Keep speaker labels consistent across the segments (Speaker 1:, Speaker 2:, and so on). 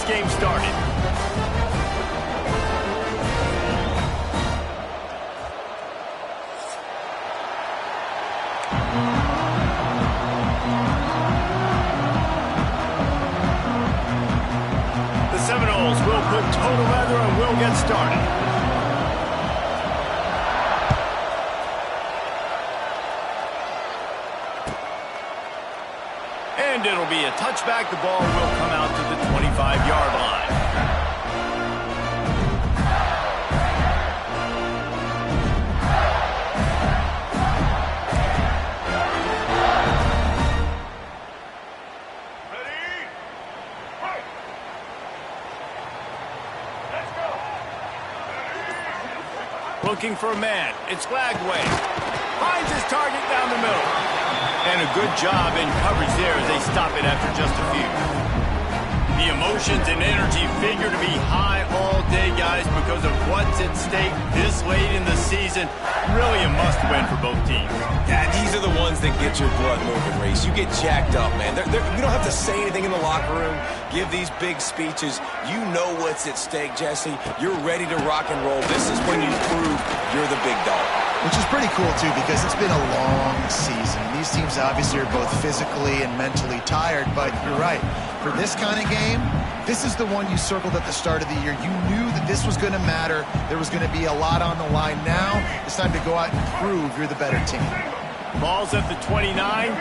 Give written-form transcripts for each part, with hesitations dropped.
Speaker 1: this game started. The Seminoles will put total leather and will get started. And it'll be a touchback. The ball will come out to the 25-yard line.
Speaker 2: Ready? Fight! Let's go!
Speaker 1: Looking for a man. It's Glagway. Finds his target down the middle. And a good job in coverage there as they stop it after just a few. The emotions and energy figure to be high all day, guys, because of what's at stake this late in the season. Really a must-win for both teams.
Speaker 3: Yeah, these are the ones that get your blood moving, Reese. You get jacked up, man. You don't have to say anything in the locker room, give these big speeches. You know what's at stake, Jesse. You're ready to rock and roll. This is when you prove you're the big dog.
Speaker 4: Which is pretty cool, too, because it's been a long season. These teams obviously are both physically and mentally tired, but you're right. For this kind of game, this is the one you circled at the start of the year. You knew that this was going to matter. There was going to be a lot on the line. Now it's time to go out and prove you're the better team.
Speaker 1: Ball's at the 29.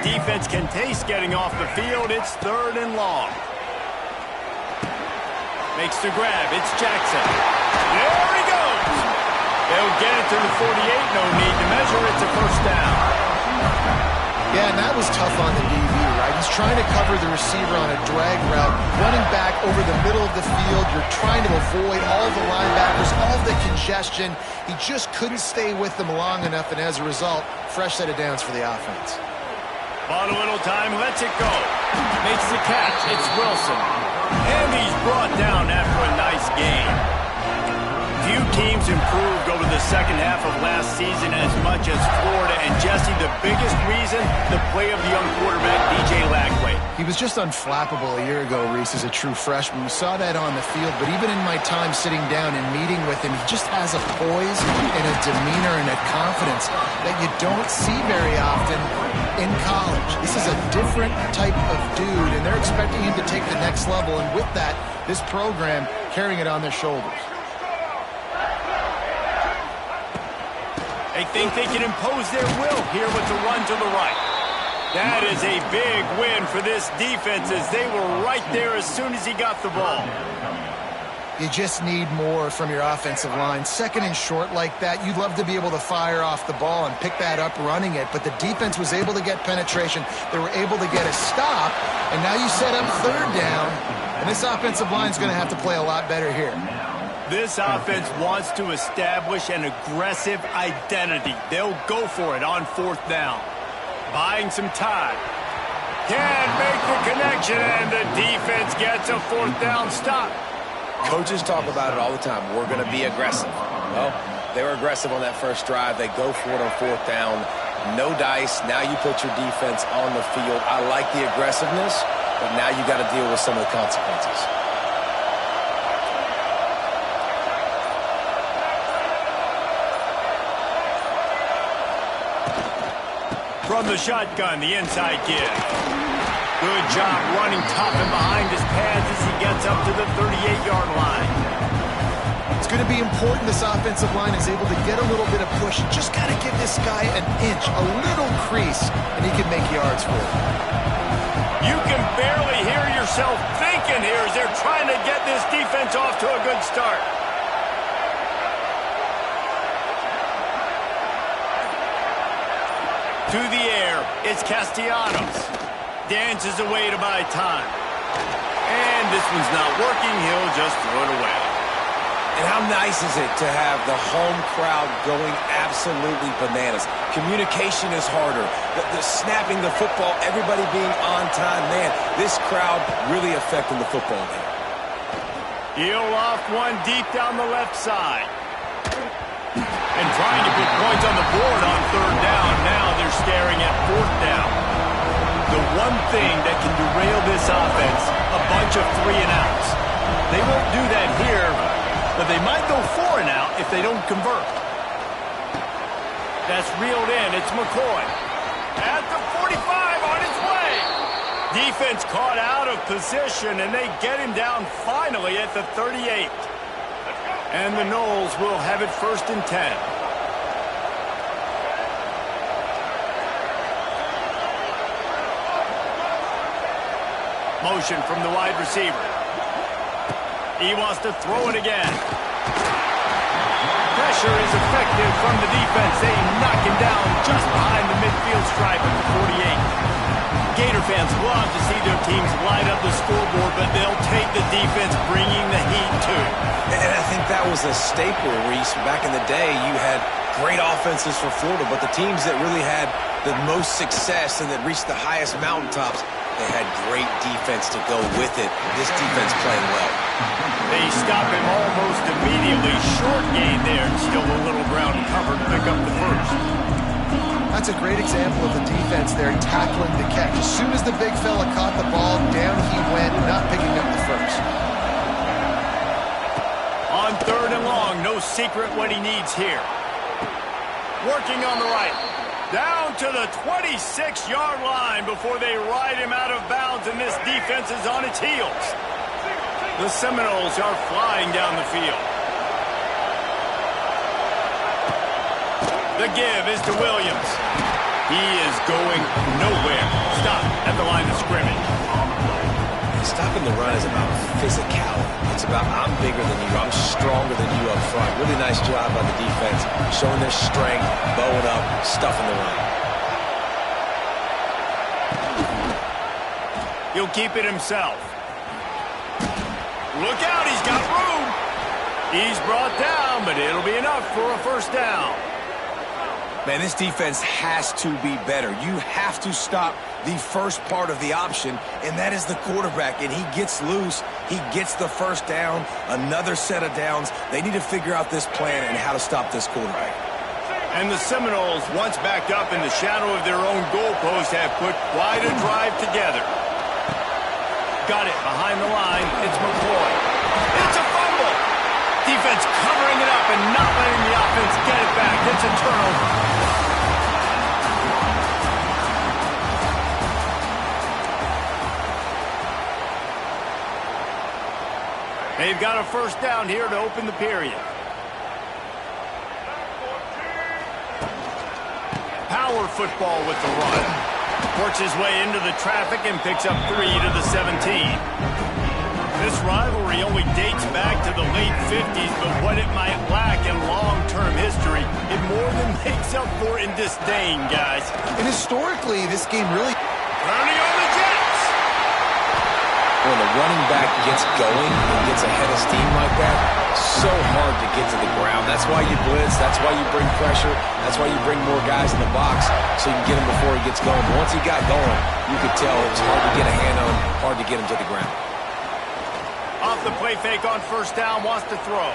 Speaker 1: Defense can taste getting off the field. It's 3rd and long. Makes the grab. It's Jackson. There he goes. They'll get it to the 48. No need to measure. It's a first down.
Speaker 4: Yeah, and that was tough on the DB, right? He's trying to cover the receiver on a drag route, running back over the middle of the field. You're trying to avoid all the linebackers, all the congestion. He just couldn't stay with them long enough, and as a result, fresh set of downs for the offense.
Speaker 1: Bought a little time, lets it go. Makes the catch. It's Wilson. And he's brought down after a nice game. Few teams improved over the second half of last season as much as Florida. And Jesse, the biggest reason, the play of the young quarterback, DJ Lagway.
Speaker 4: He was just unflappable a year ago, Reese, as a true freshman. We saw that on the field, but even in my time sitting down and meeting with him, he just has a poise and a demeanor and a confidence that you don't see very often in college. This is a different type of dude, and they're expecting him to take the next level, and with that, this program carrying it on their shoulders.
Speaker 1: They think they can impose their will here with the run to the right. That is a big win for this defense as they were right there as soon as he got the ball.
Speaker 4: You just need more from your offensive line. Second and short like that, you'd love to be able to fire off the ball and pick that up running it, but the defense was able to get penetration. They were able to get a stop, and now you set up 3rd down, and this offensive line is going to have to play a lot better here.
Speaker 1: This offense wants to establish an aggressive identity. They'll go for it on 4th down. Buying some time. Can't make the connection, and the defense gets a 4th down stop.
Speaker 3: Coaches talk about it all the time. We're going to be aggressive. Well, they were aggressive on that first drive. They go for it on 4th down. No dice. Now you put your defense on the field. I like the aggressiveness, but now you got to deal with some of the consequences.
Speaker 1: From the shotgun, the inside give. Good job running top and behind his pads as he gets up to the 38-yard line.
Speaker 4: It's going to be important this offensive line is able to get a little bit of push. Just got to give this guy an inch, a little crease, and he can make yards for it.
Speaker 1: You can barely hear yourself thinking here as they're trying to get this defense off to a good start. To the air, it's Castellanos. Dances away to buy time. And this one's not working, he'll just throw it away.
Speaker 3: And how nice is it to have the home crowd going absolutely bananas? Communication is harder. The snapping the football, everybody being on time. Man, this crowd really affecting the football game.
Speaker 1: He'll off one deep down the left side. And trying to put points on the board on 3rd down. Now they're staring at 4th down. The one thing that can derail this offense, a bunch of 3-and-outs. They won't do that here, but they might go for and out if they don't convert. That's reeled in. It's McCoy. At the 45 on his way. Defense caught out of position, and they get him down finally at the 38. And the Knowles will have it 1st and 10. Motion from the wide receiver. He wants to throw it again. Pressure is effective from the defense. They knock him down just behind the midfield stripe at the 48. Gator fans love to see their teams light up the scoreboard, but they'll take the defense bringing the heat too.
Speaker 3: And I think that was a staple, Reese. Back in the day, you had great offenses for Florida, but the teams that really had the most success and that reached the highest mountaintops, they had great defense to go with it. This defense playing well.
Speaker 1: They stop him almost immediately. Short gain there, and still a little ground covered to pick up the first.
Speaker 4: That's a great example of the defense there tackling the catch. As soon as the big fella caught the ball, down he went, not picking up the first.
Speaker 1: On 3rd and long, no secret what he needs here. Working on the right. Down to the 26-yard line before they ride him out of bounds, and this defense is on its heels. The Seminoles are flying down the field. The give is to Williams. He is going nowhere. Stop at the line of scrimmage.
Speaker 3: Stopping the run is about physicality. It's about I'm bigger than you, I'm stronger than you up front. Really nice job by the defense, showing their strength, bowing up, stuffing the run.
Speaker 1: He'll keep it himself. Look out, he's got room. He's brought down, but it'll be enough for a 1st down.
Speaker 3: Man, this defense has to be better. You have to stop the first part of the option, and that is the quarterback. And he gets loose. He gets the 1st down, another set of downs. They need to figure out this plan and how to stop this quarterback.
Speaker 1: And the Seminoles, once backed up in the shadow of their own goalpost, have put quite a drive together. Got it behind the line. It's McCoy. It's a fumble. Defense covering it up and not letting the offense get it back. It's a turnover. They've got a 1st down here to open the period. Power football with the run. Works his way into the traffic and picks up 3 to the 17. This rivalry only dates back to the late 50s, but what it might lack in long-term history, it more than makes up for in disdain, guys.
Speaker 4: And historically, this game really...
Speaker 1: Running on the Jets!
Speaker 3: When the running back gets going and gets ahead of steam like that, so hard to get to the ground. That's why you blitz. That's why you bring pressure. That's why you bring more guys in the box so you can get him before he gets going. But once he got going, you could tell it was hard to get a hand on him, hard to get him to the ground.
Speaker 1: Off the play fake on 1st down, wants to throw.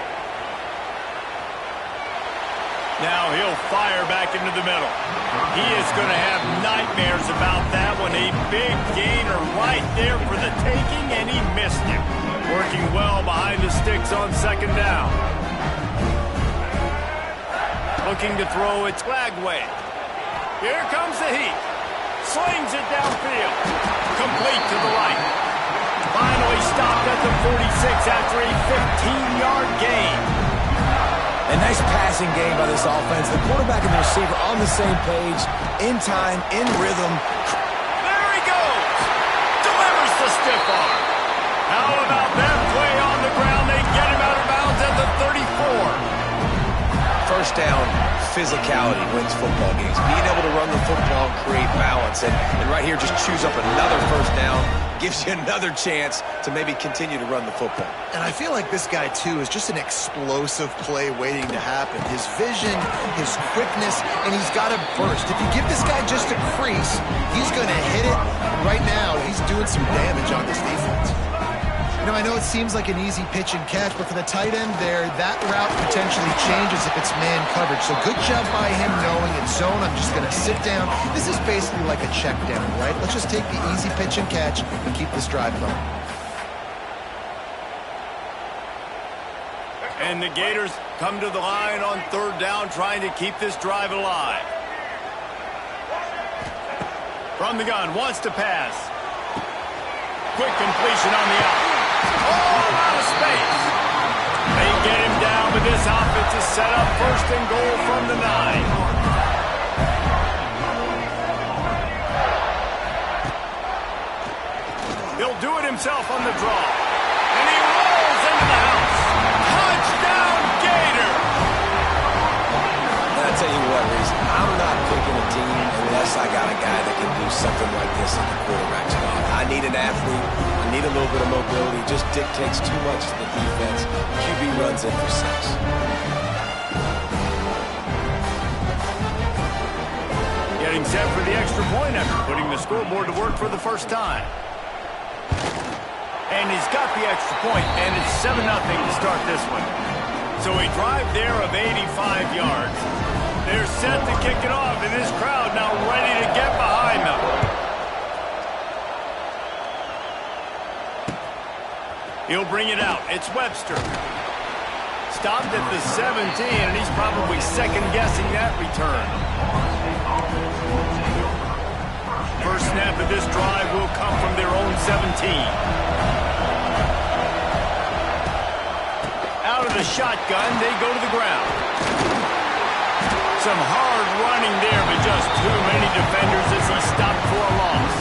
Speaker 1: Now he'll fire back into the middle. He is going to have nightmares about that one. A big gainer right there for the taking, and he missed him. Working well behind the sticks on 2nd down. Looking to throw, it's Flagway. Here comes the heat. Slings it downfield. Complete to the right. Finally stopped at the 46 after a 15-yard gain.
Speaker 3: A nice passing game by this offense. The quarterback and the receiver on the same page, in time, in rhythm.
Speaker 1: There he goes. Delivers the stiff arm. How about that play on the ground? They get him out of bounds at the 34.
Speaker 3: 1st down, physicality wins football games. Being able to run the football and create balance. And right here, just choose up another 1st down. Gives you another chance to maybe continue to run the football.
Speaker 4: And I feel like this guy, too, is just an explosive play waiting to happen. His vision, his quickness, and he's got a burst. If you give this guy just a crease, he's going to hit it. Right now, he's doing some damage on this defense. You know, I know it seems like an easy pitch and catch, but for the tight end there, that route potentially changes if it's man coverage. So good job by him knowing it's zone. I'm just going to sit down. This is basically like a check down, right? Let's just take the easy pitch and catch and keep this drive going.
Speaker 1: And the Gators come to the line on third down, trying to keep this drive alive. From the gun, wants to pass. Quick completion on the out. All out of space. They get him down, but this offense is set up first and goal from the 9. He'll do it himself on the draw. And he rolls into the house. Touchdown, Gator!
Speaker 3: And I tell you what, Reese, I'm not picking a team unless I got a guy that can do something like this at the quarterback spot. I need an athlete. I need a little bit of mobility. Just dictates too much to the defense. QB runs in for 6.
Speaker 1: Getting set for the extra point after putting the scoreboard to work for the first time. And he's got the extra point, and it's 7-0 to start this one. So a drive there of 85 yards. They're set to kick it off, and this crowd now ready to get behind them. He'll bring it out. It's Webster. Stopped at the 17, and he's probably second-guessing that return. First snap of this drive will come from their own 17. Out of the shotgun, they go to the ground. Some hard running there, but just too many defenders as he stopped for a loss.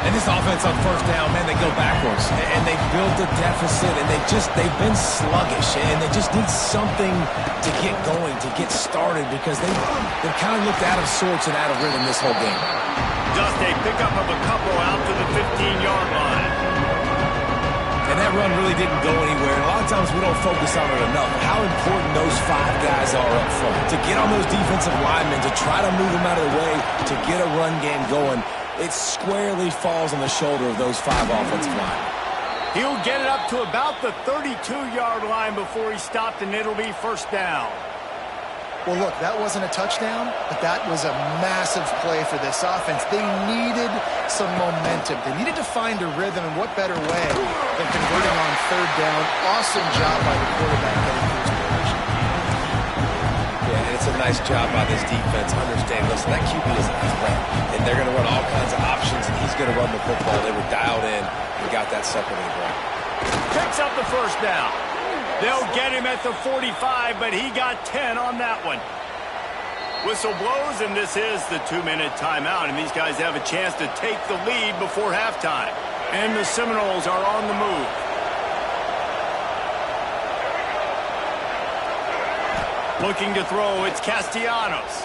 Speaker 3: And this offense on first down, man, they go backwards. And they built a deficit, and they've been sluggish. And they just need something to get going, to get started, because they've kind of looked out of sorts and out of rhythm this whole game.
Speaker 1: Just a pickup of a couple out to the 15-yard line.
Speaker 3: And that run really didn't go anywhere. And a lot of times we don't focus on it enough. How important those 5 guys are up front. To get on those defensive linemen, to try to move them out of the way, to get a run game going, it squarely falls on the shoulder of those 5 offensive linemen.
Speaker 1: He'll get it up to about the 32-yard line before he stopped, and it'll be first down.
Speaker 4: Well, look, that wasn't a touchdown, but that was a massive play for this offense. They needed some momentum. They needed to find a rhythm, and what better way than converting on third down. Awesome job by the quarterback getting through his position.
Speaker 3: Yeah, and it's a nice job by this defense. Understand, listen, that QB is a threat, and they're going to run all kinds of options, and he's going to run the football. They were dialed in and got that sucker to the ground.
Speaker 1: Picks up the first down. They'll get him at the 45, but he got 10 on that one. Whistle blows, and this is the 2-minute timeout, and these guys have a chance to take the lead before halftime. And the Seminoles are on the move. Looking to throw, it's Castellanos.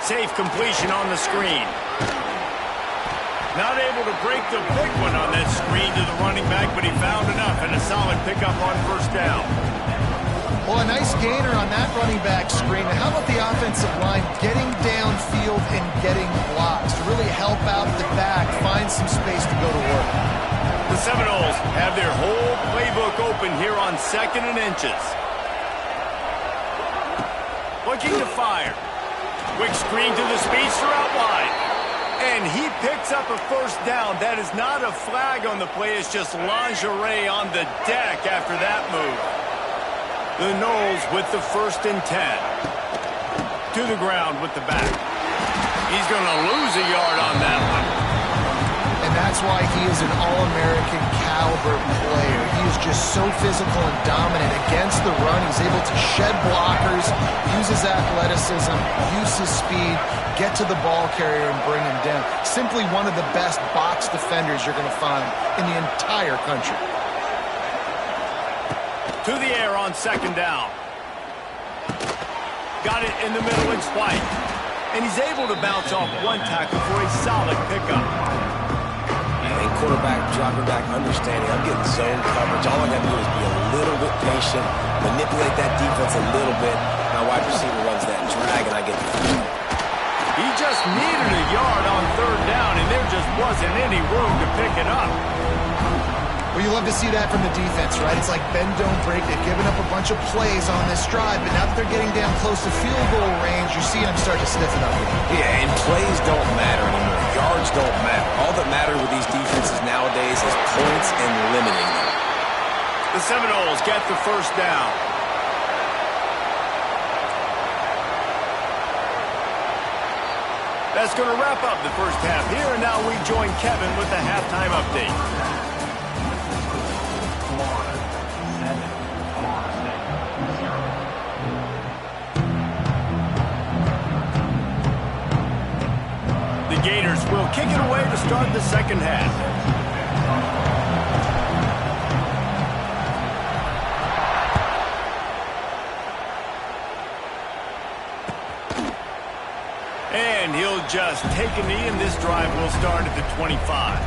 Speaker 1: Safe completion on the screen. Not able to break the big one on that screen to the running back, but he found enough and a solid pickup on first down.
Speaker 4: Well, a nice gainer on that running back screen. And how about the offensive line getting downfield and getting blocks to really help out the back, find some space to go to work?
Speaker 1: The Seminoles have their whole playbook open here on 2nd and inches. Looking to fire. Quick screen to the speedster out wide. And he picks up a first down. That is not a flag on the play. It's just lingerie on the deck after that move. The Noles with the 1st and 10. To the ground with the back. He's going to lose a yard on that one.
Speaker 4: And that's why he is an All-American caliber player. He is just so physical and dominant against the run. He's able to shed blockers, use his athleticism, use his speed, get to the ball carrier and bring him down. Simply one of the best box defenders you're going to find in the entire country.
Speaker 1: To the air on 2nd down. Got it in the middle, it's White. And he's able to bounce off one tackle for a solid pickup.
Speaker 3: And quarterback, dropping back, understanding, I'm getting zone coverage. All I got to do is be a little bit patient, manipulate that defense a little bit. My wide receiver runs that drag, and I get the field.
Speaker 1: He just needed a yard on third down, and there just wasn't any room to pick it up.
Speaker 4: Well, you love to see that from the defense, right? It's like bend, don't break. They've given up a bunch of plays on this drive, but now that they're getting down close to field goal range, you're seeing them start to stiffen up.
Speaker 3: Yeah, and plays don't matter anymore. Yards don't matter. All that matters with these defenses nowadays is points and limiting them.
Speaker 1: The Seminoles get the first down. That's going to wrap up the first half here, and now we join Kevin with the halftime update. The Gators will kick it away to start the second half. And he'll just take a knee, and this drive will start at the 25.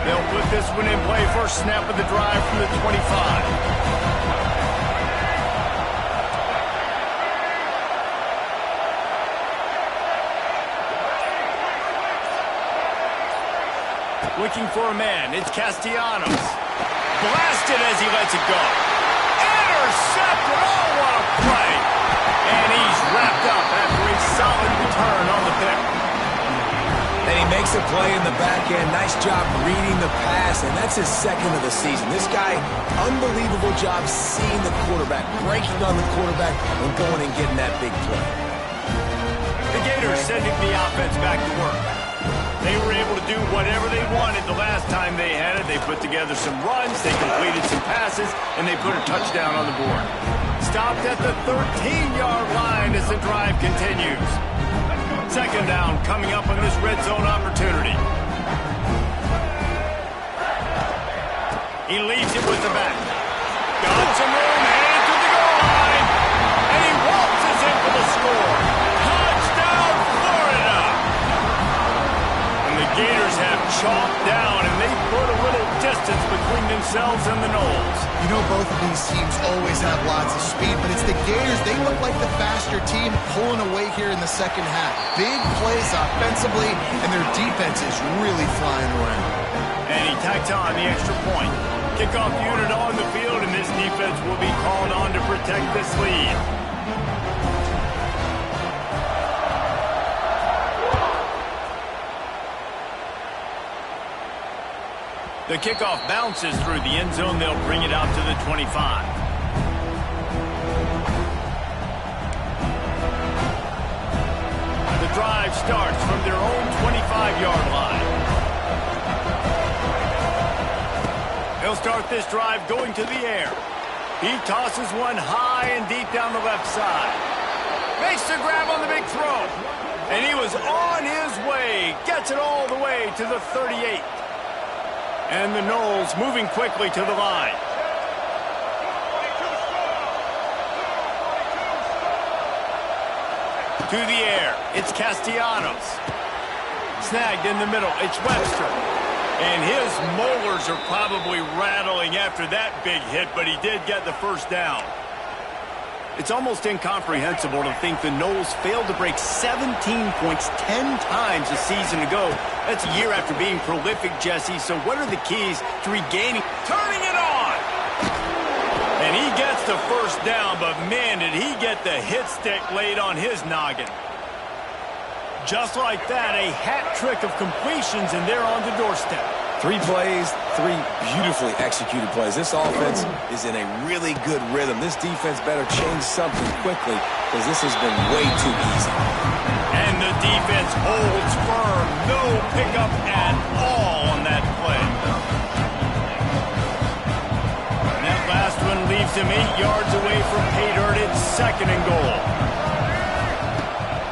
Speaker 1: They'll put this one in play. First snap of the drive from the 25. Looking for a man. It's Castellanos. Blasted as he lets it go. Intercepted. Oh, what a play. And he's wrapped up after a solid return on the pick.
Speaker 3: And he makes a play in the back end. Nice job reading the pass, and that's his second of the season. This guy, unbelievable job seeing the quarterback, breaking on the quarterback, and going and getting that big play.
Speaker 1: The Gators sending the offense back to work. They were able to do whatever they wanted the last time they had it. They put together some runs, they completed some passes, and they put a touchdown on the board. Stopped at the 13-yard line as the drive continues. Second down coming up on this red zone opportunity. He leaves it with the back. Got some room, headed to the goal line, and he waltzes in for the score. Touchdown, Florida! The Gators have chalked down, and they put a little distance between themselves and the Noles.
Speaker 4: You know, both of these teams always have lots of speed, but it's the Gators. They look like the faster team pulling away here in the second half. Big plays offensively, and their defense is really flying around.
Speaker 1: And he tacked on the extra point. Kickoff unit on the field, and this defense will be called on to protect this lead. The kickoff bounces through the end zone. They'll bring it out to the 25. The drive starts from their own 25-yard line. They'll start this drive going to the air. He tosses one high and deep down the left side. Makes the grab on the big throw. And he was on his way. Gets it all the way to the 38. And the Noles moving quickly to the line. To the air, it's Castellanos. Snagged in the middle, it's Webster. And his molars are probably rattling after that big hit, but he did get the first down. It's almost incomprehensible to think the Noles failed to break 17 points 10 times a season ago. That's a year after being prolific, Jesse. So what are the keys to regaining? Turning it on! And he gets the first down, but man, did he get the hit stick laid on his noggin. Just like that, a hat trick of completions, and they're on the doorstep.
Speaker 3: 3 plays, 3 beautifully executed plays. This offense is in a really good rhythm. This defense better change something quickly because this has been way too easy.
Speaker 1: And the defense holds firm. No pickup at all on that play. And that last one leaves him 8 yards away from pay dirt. It's second and goal.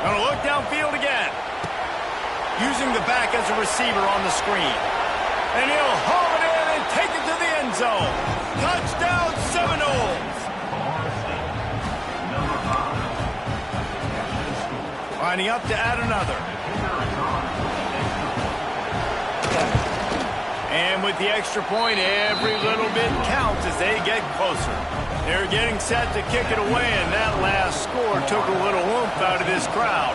Speaker 1: Gonna look downfield again. Using the back as a receiver on the screen. And he'll haul it in and take it to the end zone. Touchdown, Seminoles. Lining up to add another. And with the extra point, every little bit counts as they get closer. They're getting set to kick it away, and that last score took a little oomph out of this crowd.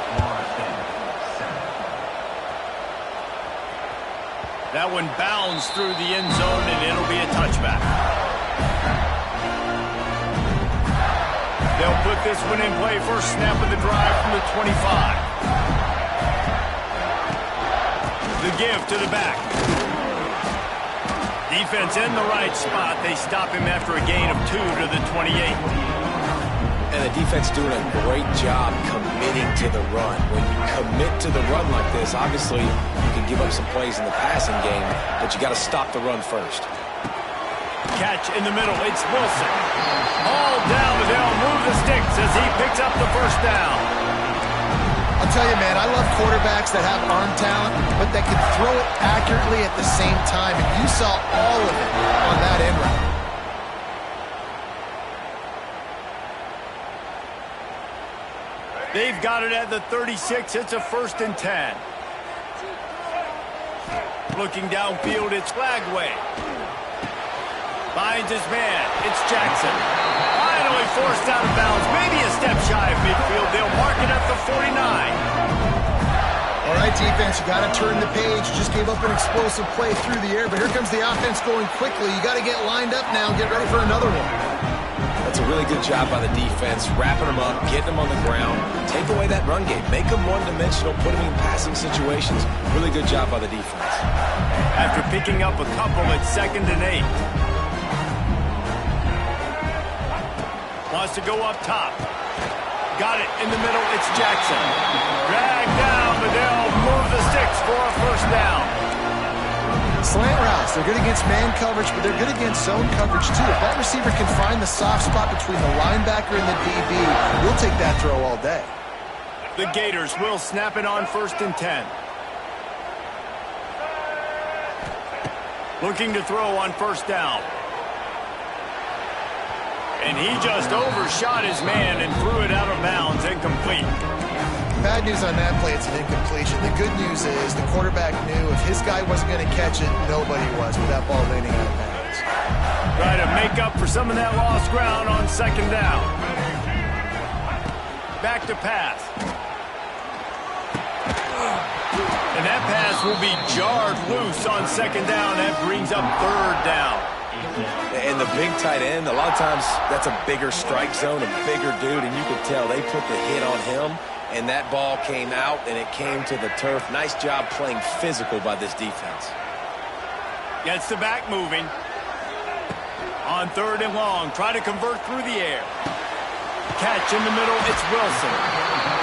Speaker 1: That one bounds through the end zone, and it'll be a touchback. They'll put this one in play. First snap of the drive from the 25. give to the back. Defense in the right spot. They stop him after a gain of 2 to the 28.
Speaker 3: And the defense doing a great job committing to the run. When you commit to the run like this, obviously you can give up some plays in the passing game, but you got to stop the run first.
Speaker 1: Catch in the middle. It's Wilson. All down, but they'll move the sticks as he picks up the first down.
Speaker 4: I'll tell you, man, I love quarterbacks that have arm talent, but that can throw it accurately at the same time, and you saw all of it on that end route.
Speaker 1: They've got it at the 36. It's a 1st and 10. Looking downfield, it's Flagway. Finds his man. It's Jackson. Finally forced out of bounds. Maybe a step shy of midfield. They'll mark it at the 49.
Speaker 4: All right, defense, you got to turn the page. You just gave up an explosive play through the air, but here comes the offense going quickly. You got to get lined up now and get ready for another one.
Speaker 3: That's a really good job by the defense, wrapping them up, getting them on the ground, take away that run game, make them one-dimensional, put them in passing situations. Really good job by the defense.
Speaker 1: After picking up a couple, it's 2nd and 8. Wants to go up top. Got it in the middle. It's Jackson. Dragged down, but they'll move the sticks for a 1st down.
Speaker 4: Slant routes, they're good against man coverage, but they're good against zone coverage too. If that receiver can find the soft spot between the linebacker and the DB, we'll take that throw all day.
Speaker 1: The Gators will snap it on 1st and 10. Looking to throw on 1st down. And he just overshot his man and threw it out of bounds, incomplete.
Speaker 4: Bad news on that play, it's an incompletion. The good news is the quarterback knew if his guy wasn't going to catch it, nobody was with that ball landing out of bounds.
Speaker 1: Try to make up for some of that lost ground on 2nd down. Back to pass. And that pass will be jarred loose on 2nd down. That brings up 3rd down.
Speaker 3: And the big tight end, a lot of times that's a bigger strike zone, a bigger dude, and you could tell they put the hit on him, and that ball came out, and it came to the turf. Nice job playing physical by this defense.
Speaker 1: Gets the back moving. On 3rd and long, try to convert through the air. Catch in the middle, it's Wilson.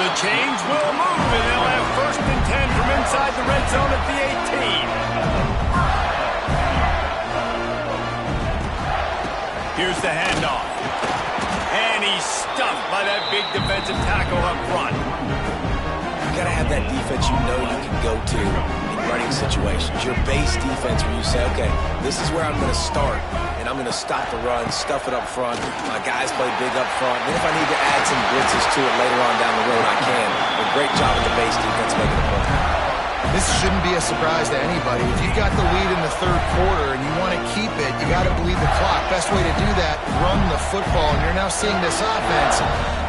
Speaker 1: The change will move, and they'll have 1st and 10 from inside the red zone at the 18. Here's the handoff. And he's stuffed by that big defensive tackle up front.
Speaker 3: You got to have that defense you know you can go to in running situations. Your base defense where you say, okay, this is where I'm going to start, and I'm going to stop the run, stuff it up front. My guys play big up front. Then if I need to add some blitzes to it later on down the road, I can. But great job with the base defense making a play.
Speaker 4: This shouldn't be a surprise to anybody. If you've got the lead in the 3rd quarter and you want to keep it, you got to bleed the clock. Best way to do that, run the football. And you're now seeing this offense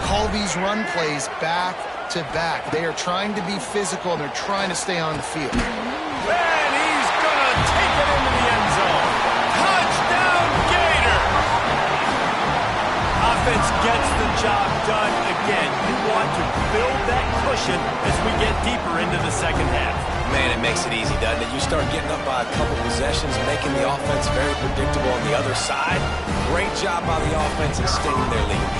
Speaker 4: call these run plays back to back. They are trying to be physical, and they're trying to stay on the field.
Speaker 1: And he's going to take it into the end zone. Touchdown, Gator! Offense gets the job done again. You want to build that cushion as we get deeper into the 2nd half.
Speaker 3: Man, it makes it easy, doesn't it? You start getting up by a couple possessions, making the offense very predictable on the other side. Great job by the offense extending their lead.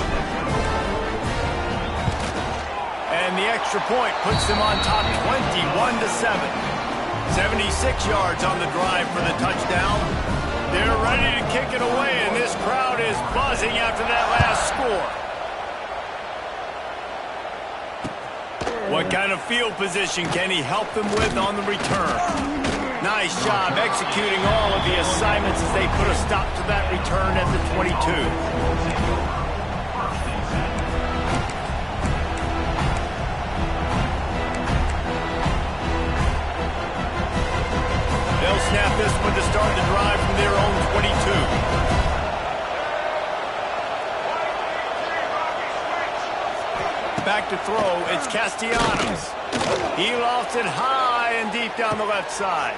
Speaker 1: And the extra point puts them on top 21-7. 76 yards on the drive for the touchdown. They're ready to kick it away, and this crowd is buzzing after that last score. What kind of field position can he help them with on the return? Nice job executing all of the assignments as they put a stop to that return at the 22. They'll snap this one to start the drive from their own 22. Back to throw, it's Castellanos. He lofts it high and deep down the left side.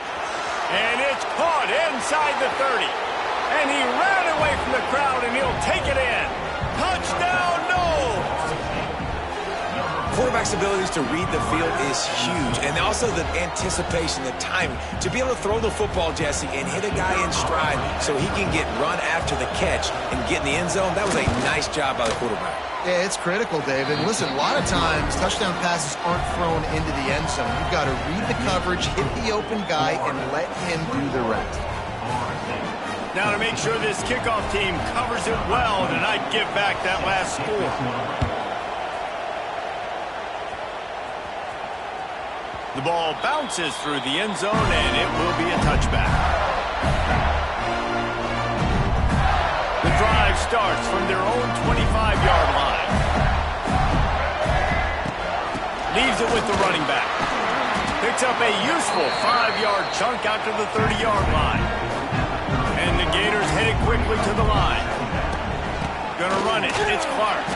Speaker 1: And it's caught inside the 30. And he ran away from the crowd, and he'll take it in. Touchdown, Noles!
Speaker 3: quarterback's abilities to read the field is huge, and also the anticipation, the timing. To be able to throw the football, Jesse, and hit a guy in stride so he can get run after the catch and get in the end zone, that was a nice job by the quarterback.
Speaker 4: Yeah, it's critical, David. Listen, a lot of times, touchdown passes aren't thrown into the end zone. You've got to read the coverage, hit the open guy, and let him do the rest.
Speaker 1: Now to make sure this kickoff team covers it well tonight, give back that last score. The ball bounces through the end zone, and it will be a touchback. The drive starts from their own 25-yard line. Leaves it with the running back. Picks up a useful 5-yard chunk out to the 30-yard line. And the Gators headed quickly to the line. Gonna run it. It's Clark.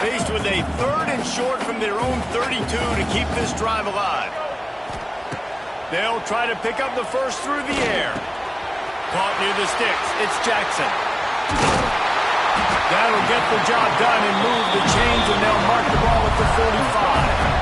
Speaker 1: Faced with a 3rd and short from their own 32 to keep this drive alive. They'll try to pick up the first through the air. Caught near the sticks. It's Jackson. That'll get the job done and move the chains, and they'll mark the ball at the 45.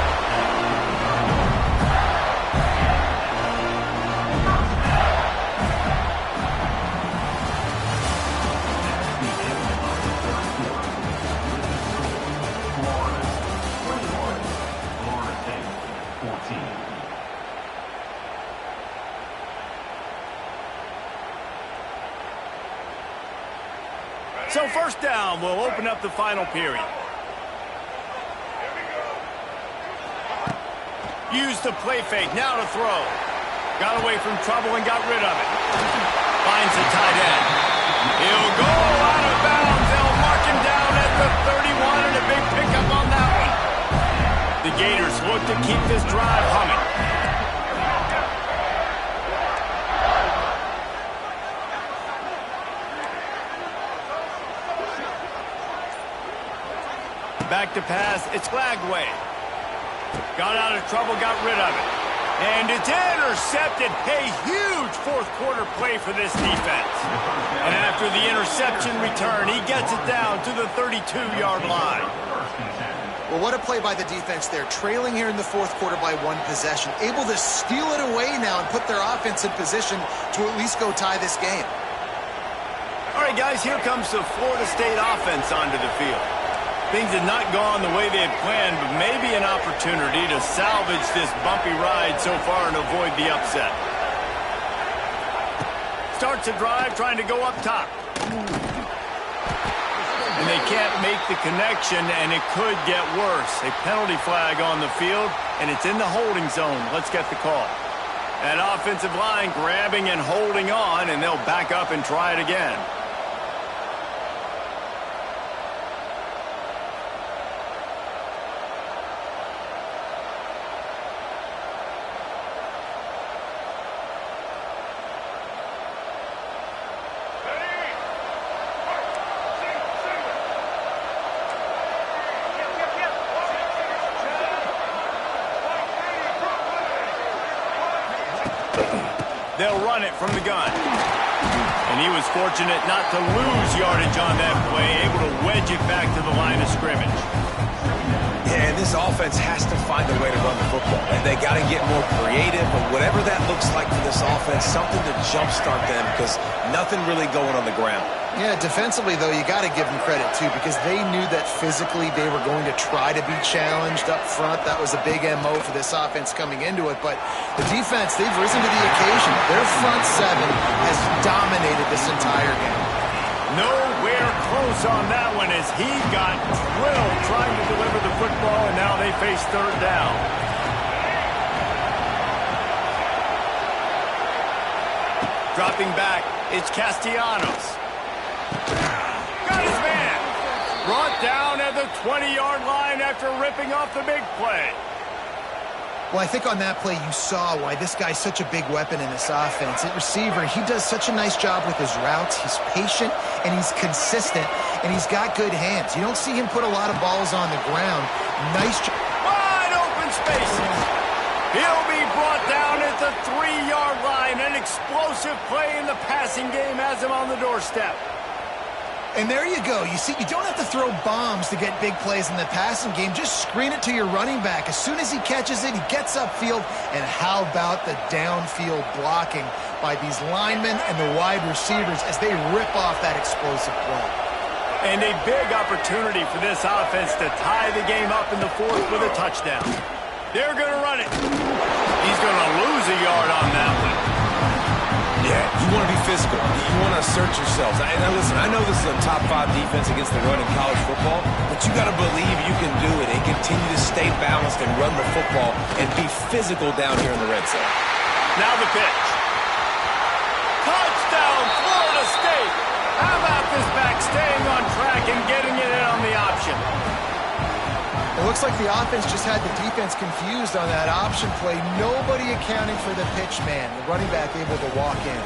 Speaker 1: So first down will open up the final period. Used the play fake, now to throw. Got away from trouble and got rid of it. Finds the tight end. He'll go out of bounds. They'll mark him down at the 31, and a big pickup on that one. The Gators look to keep this drive humming. Back to pass, it's Glagway. Got out of trouble, got rid of it. And it's intercepted. A huge fourth quarter play for this defense. And after the interception return, he gets it down to the 32-yard line.
Speaker 4: Well, what a play by the defense there. Trailing here in the fourth quarter by 1 possession. Able to steal it away now and put their offense in position to at least go tie this game.
Speaker 1: All right, guys, here comes the Florida State offense onto the field. Things had not gone the way they had planned, but maybe an opportunity to salvage this bumpy ride so far and avoid the upset. Starts a drive trying to go up top. And they can't make the connection, and it could get worse. A penalty flag on the field, and it's in the holding zone. Let's get the call. That offensive line grabbing and holding on, and they'll back up and try it again. They'll run it from the gun. And he was fortunate not to lose yardage on that play, able to wedge it back to the line of scrimmage.
Speaker 3: Yeah, and this offense has to find a way to run the football. And they got to get more creative, or whatever that looks like for this offense, something to jumpstart them, because nothing really going on the ground.
Speaker 4: Yeah, defensively, though, you got to give them credit, too, because they knew that physically they were going to try to be challenged up front. That was a big MO for this offense coming into it. But the defense, they've risen to the occasion. Their front seven has dominated this entire game.
Speaker 1: Nowhere close on that one as he got drilled trying to deliver the football, and now they face third down. Dropping back, it's Castellanos. Got his man. Brought down at the 20-yard line after ripping off the big play.
Speaker 4: Well, I think on that play you saw why this guy's such a big weapon in this offense. At receiver, he does such a nice job with his routes. He's patient, and he's consistent, and he's got good hands. You don't see him put a lot of balls on the ground. Nice job.
Speaker 1: Wide open spaces. He'll be brought down at the 3-yard line. An explosive play in the passing game has him on the doorstep.
Speaker 4: And there you go. You see, you don't have to throw bombs to get big plays in the passing game. Just screen it to your running back. As soon as he catches it, he gets upfield. And how about the downfield blocking by these linemen and the wide receivers as they rip off that explosive play.
Speaker 1: And a big opportunity for this offense to tie the game up in the fourth with a touchdown. They're going to run it. He's going to lose a yard on that one.
Speaker 3: Yeah, you want to be physical. You want to assert yourselves. Now listen, I know this is a top 5 defense against the run in college football, but you got to believe you can do it and continue to stay balanced and run the football and be physical down here in the red zone.
Speaker 1: Now the pitch. Touchdown, Florida State. How about this back staying on track and getting it in on the option?
Speaker 4: It looks like the offense just had the defense confused on that option play. Nobody accounting for the pitch man. The running back able to walk in.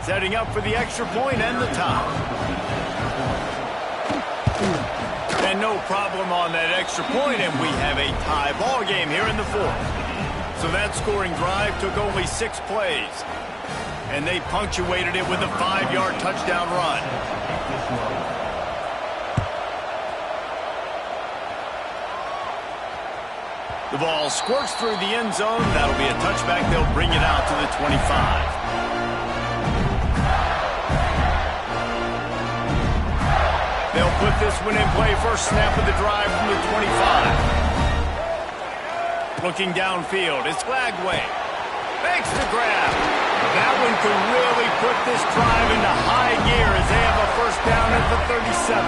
Speaker 1: Setting up for the extra point and the tie. And no problem on that extra point, and we have a tie ball game here in the fourth. So that scoring drive took only 6 plays. And they punctuated it with a 5-yard touchdown run. The ball squirts through the end zone. That'll be a touchback. They'll bring it out to the 25. They'll put this one in play. First snap of the drive from the 25. Looking downfield, it's Flagway. Makes the grab. That one could really put this drive into high gear as they have a first down at the 37.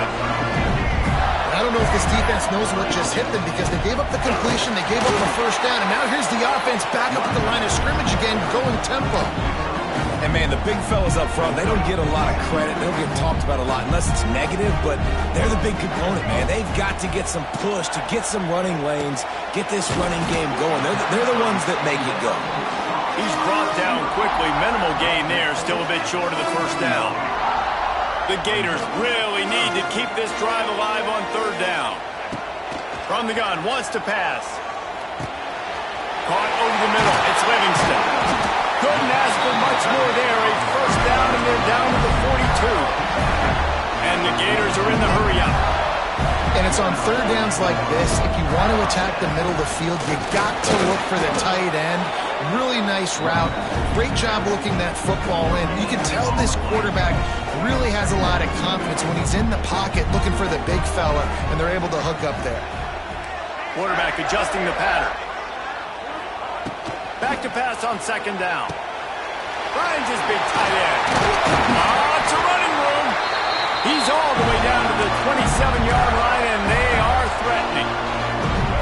Speaker 4: I don't know if this defense knows what just hit them because they gave up the completion, they gave up the first down, and now here's the offense back up at the line of scrimmage again, going tempo.
Speaker 3: And man, the big fellas up front, they don't get a lot of credit. They don't get talked about a lot unless it's negative, but they're the big component, man. They've got to get some push, to get some running lanes, get this running game going. They're the ones that make it go.
Speaker 1: He's brought down quickly. Minimal gain there. Still a bit short of the first down. The Gators really need to keep this drive alive on third down. From the gun, wants to pass. Caught over the middle. It's Livingston. Couldn't ask for much more there. A first down, and they're down to the 42. And the Gators are in the hurry-up.
Speaker 4: And it's on third downs like this. If you want to attack the middle of the field, you got to look for the tight end. Really nice route. Great job looking that football in. You can tell this quarterback really has a lot of confidence when he's in the pocket looking for the big fella, and they're able to hook up there.
Speaker 1: Quarterback adjusting the pattern. Back to pass on second down. Finds his big tight end. It's a running room. He's all the way down to the 27-yard line, and they are threatening.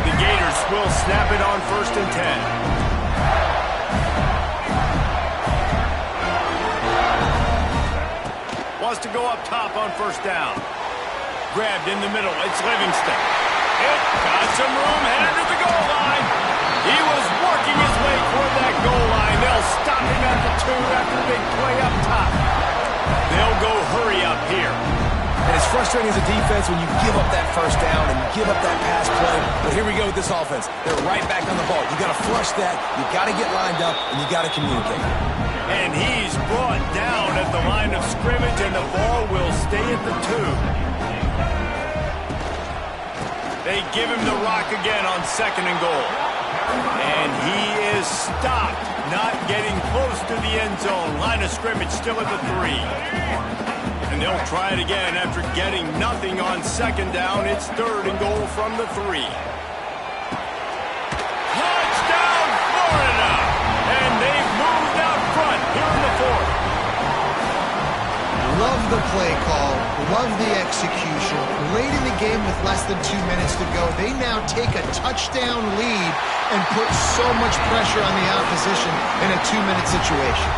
Speaker 1: The Gators will snap it on first and 10. Wants to go up top on first down. Grabbed in the middle. It's Livingston. It got some room, headed to the goal line. He was working his way toward that goal line. They'll stop him at the 2 after a big play up top. They'll go hurry up here.
Speaker 3: And it's frustrating as a defense when you give up that first down and you give up that pass play. But here we go with this offense. They're right back on the ball. You got to flush that. You got to get lined up, and you got to communicate.
Speaker 1: And he's brought down at the line of scrimmage, and the ball will stay at the 2. They give him the rock again on second and goal. And he is stopped, not getting close to the end zone. Line of scrimmage still at the 3. And they'll try it again after getting nothing on second down. It's third and goal from the 3. Touchdown, Florida! And they've moved out front here in the 4th.
Speaker 4: Love the play call. Love the execution. Late in the game with less than 2 minutes to go, they now take a touchdown lead and put so much pressure on the opposition in a 2-minute situation.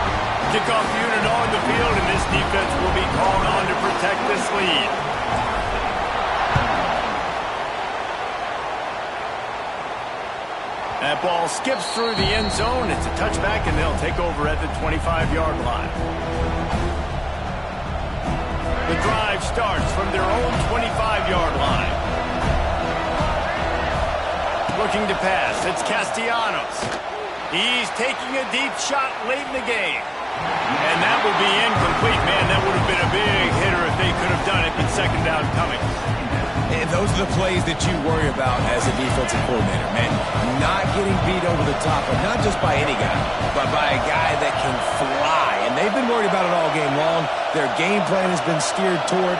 Speaker 1: Kickoff unit on the field, and this defense will be called on to protect this lead. That ball skips through the end zone. It's a touchback, and they'll take over at the 25-yard line. The drive starts from their own 25-yard line. Looking to pass. It's Castellanos. He's taking a deep shot late in the game. And that will be incomplete. Man, that would have been a big hitter if they could have done it, but second down coming.
Speaker 3: And those are the plays that you worry about as a defensive coordinator, man. Not getting beat over the top, but not just by any guy, but by a guy that can fly. And they've been worried about it all game long. Their game plan has been steered toward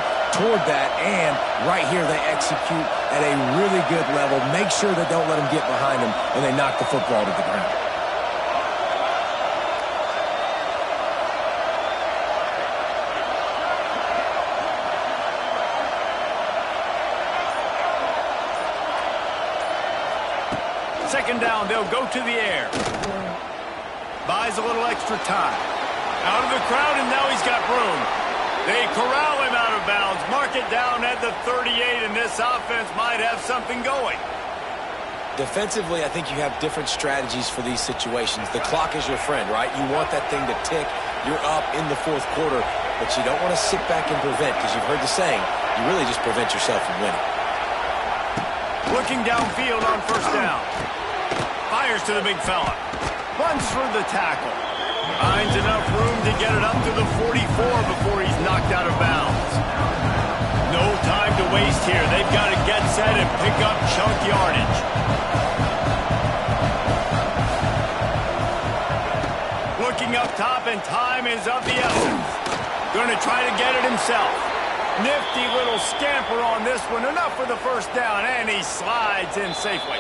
Speaker 3: that, and right here they execute at a really good level. Make sure they don't let them get behind them when they knock the football to the ground.
Speaker 1: Second down, they'll go to the air. Buys a little extra time. Out of the crowd, and now he's got room. They corral him out of bounds. Mark it down at the 38, and this offense might have something going.
Speaker 3: Defensively, I think you have different strategies for these situations. The clock is your friend, right? You want that thing to tick. You're up in the fourth quarter, but you don't want to sit back and prevent, because you've heard the saying, you really just prevent yourself from winning.
Speaker 1: Looking downfield on first down. Fires to the big fella. Runs through the tackle. Finds enough room to get it up to the 44 before he's knocked out of bounds. No time to waste here. They've got to get set and pick up chunk yardage. Looking up top, and time is of the essence. Going to try to get it himself. Nifty little scamper on this one. Enough for the first down, and he slides in safely.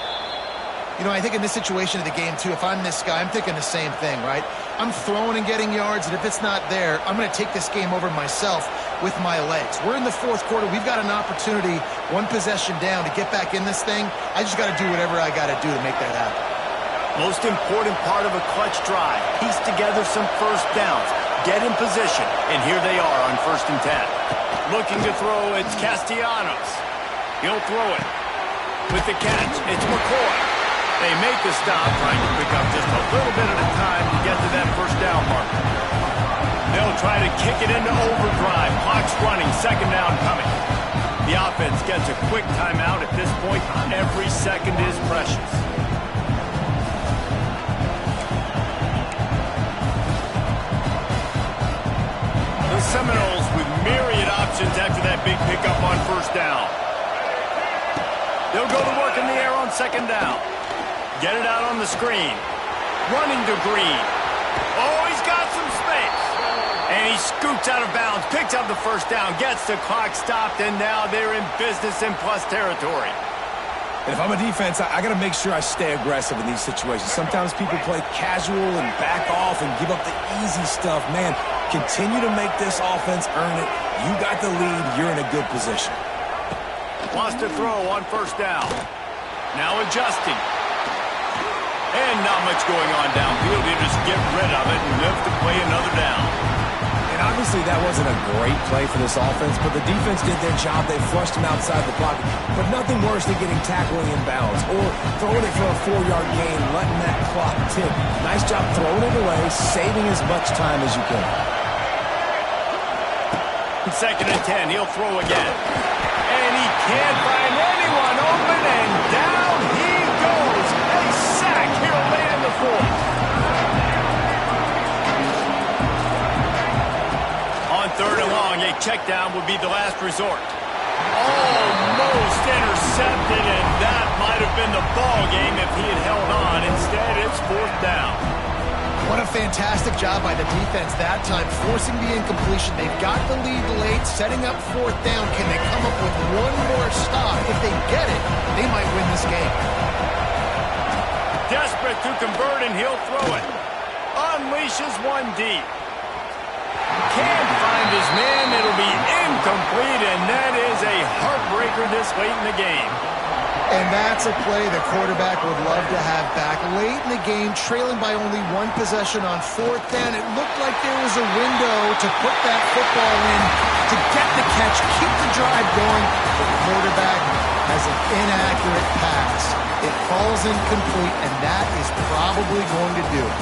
Speaker 4: You know, I think in this situation of the game, too, if I'm this guy, I'm thinking the same thing, right? I'm throwing and getting yards, and if it's not there, I'm going to take this game over myself with my legs. We're in the fourth quarter. We've got an opportunity, one possession down, to get back in this thing. I just got to do whatever I got to do to make that happen.
Speaker 1: Most important part of a clutch drive. Piece together some first downs. Get in position, and here they are on 1st and 10. Looking to throw, it's Castellanos. He'll throw it. With the catch, it's McCoy. They make the stop, trying to pick up just a little bit at a time to get to that first down marker. They'll try to kick it into overdrive. Clock's running, second down coming. The offense gets a quick timeout at this point. Every second is precious. The Seminoles with myriad options after that big pickup on first down. They'll go to work in the air on second down. Get it out on the screen. Running to Green. Oh, he's got some space. And he scoots out of bounds, picks up the first down, gets the clock stopped, and now they're in business in plus territory.
Speaker 3: And if I'm a defense, I got to make sure I stay aggressive in these situations. Sometimes people play casual and back off and give up the easy stuff. Man, continue to make this offense earn it. You got the lead. You're in a good position.
Speaker 1: Lost a throw on first down. Now adjusting. And not much going on downfield. You just get rid of it and live to play another down.
Speaker 3: And obviously that wasn't a great play for this offense, but the defense did their job. They flushed him outside the pocket. But nothing worse than getting tackling in bounds or throwing it for a 4-yard gain, letting that clock tick. Nice job throwing it away, saving as much time as you can.
Speaker 1: 2nd and 10. He'll throw again. And he can't find anyone open, and down he goes. A sack here late in the fourth. On 3rd and long, a check down would be the last resort. Almost intercepted, and that might have been the ball game if he had held on. Instead, it's 4th down.
Speaker 4: What a fantastic job by the defense that time, forcing the incompletion. They've got the lead late, setting up 4th down. Can they come up with one more stop? If they get it, they might win this game.
Speaker 1: Desperate to convert, and he'll throw it. Unleashes one deep. Can't find his man. It'll be incomplete, and that is a heartbreaker this late in the game.
Speaker 4: And that's a play the quarterback would love to have back. Late in the game, trailing by only one possession on 4th down. It looked like there was a window to put that football in, to get the catch, keep the drive going. The quarterback has an inaccurate pass. It falls incomplete, and that is probably going to do it.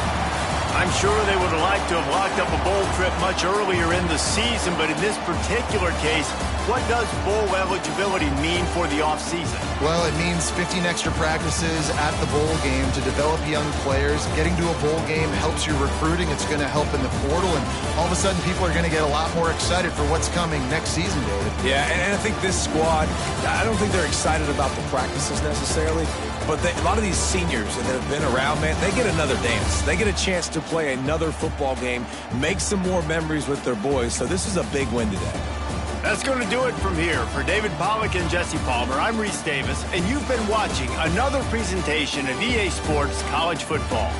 Speaker 1: I'm sure they would have liked to have locked up a bowl trip much earlier in the season, but in this particular case, what does bowl eligibility mean for the offseason?
Speaker 4: Well, it means 15 extra practices at the bowl game to develop young players. Getting to a bowl game helps your recruiting. It's going to help in the portal, and all of a sudden people are going to get a lot more excited for what's coming next season, David.
Speaker 3: Yeah, and I think this squad, I don't think they're excited about the practices necessarily, but a lot of these seniors that have been around, man, they get another dance. They get a chance to play another football game, make some more memories with their boys, so this is a big win today.
Speaker 1: That's going to do it from here. For David Pollack and Jesse Palmer, I'm Reese Davis, and you've been watching another presentation of EA Sports College Football.